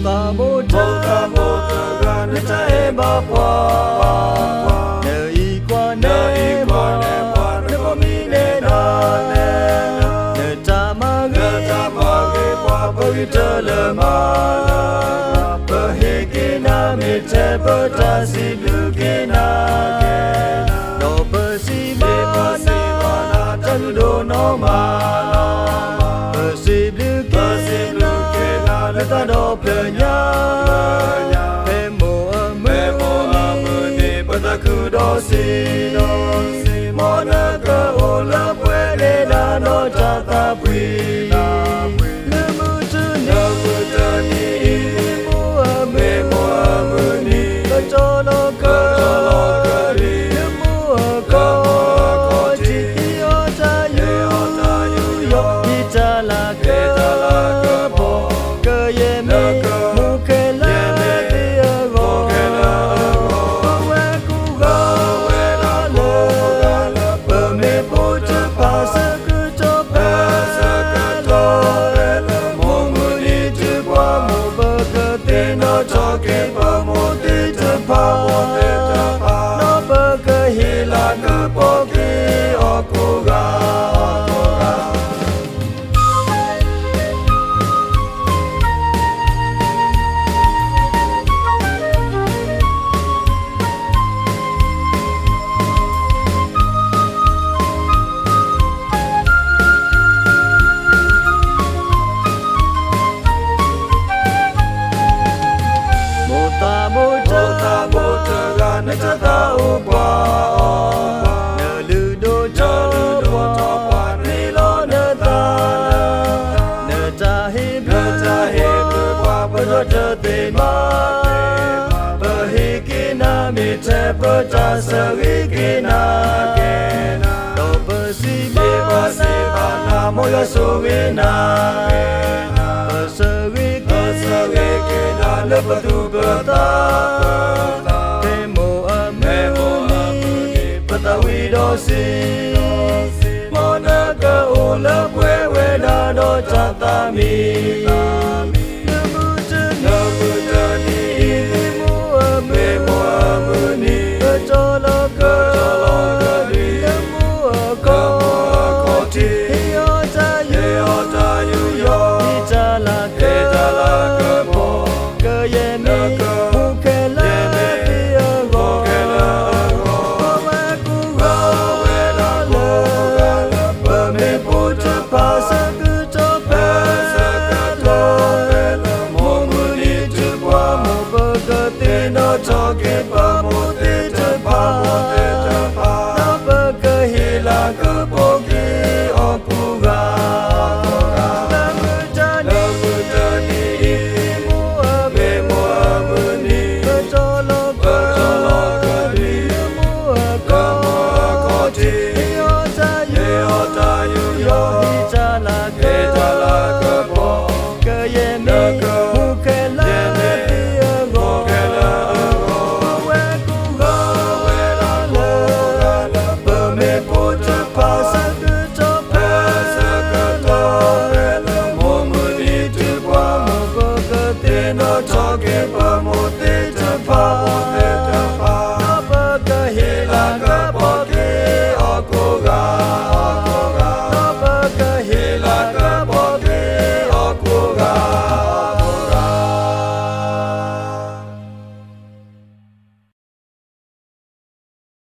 ta bố ta nè ta em ba qua nè y qua nè có mi nè na nè ta ma ghê qua bơ ghê tơ lơ ma bơ hê kê na mê tê bơ ta si blu kê na no bơ si ba na chân đô no ma bơ si blu kê na nè ta đô plơ nha bê mô mơ ni bơ ta khu đô si mô nơ cơ ô lơ bê nê na no cha ta bùi cho nó cơ đi mua có chỉ yêu ta yêu đi ta là cơ bộ cơ ye mi mu ke la ti go we ku go la bờ mê bố chớ pa sa cứ cho pa lo mo mu đi chớ qua mo bờ cơ te nó cho ke pa mo te nó bơ cơ hi là cơ bố kỳ ô cô gà nè cha ta u qua nè lư đô cho qua nè lo nè cha hi qua bơ đô chơ tê ma bơ hi ki na mi chê bơ cha sơ hi ki na đô bơ si ba na mô ya su vi na bơ sơ hi ki na lơ bơ tu bơ ta ta vi đô si mô nơ cơ u lơ quê quê đa đô cha ta mi nơ mư chơ ni mua mư ni cơ cho lơ cơ đi nơ mua có chi yo cha yu yo đi cha là cơ bồ cơ ye mi mu ke la cho cái bờ mô tê chơ pa nó bơ cơ hi là cơ bố kỳ ô cô gà nơ mư chơ ni mua mư ni cơ cho lo cơ đi mua có chi yo cha yu yo đi cha là cơ bố cơ ye mi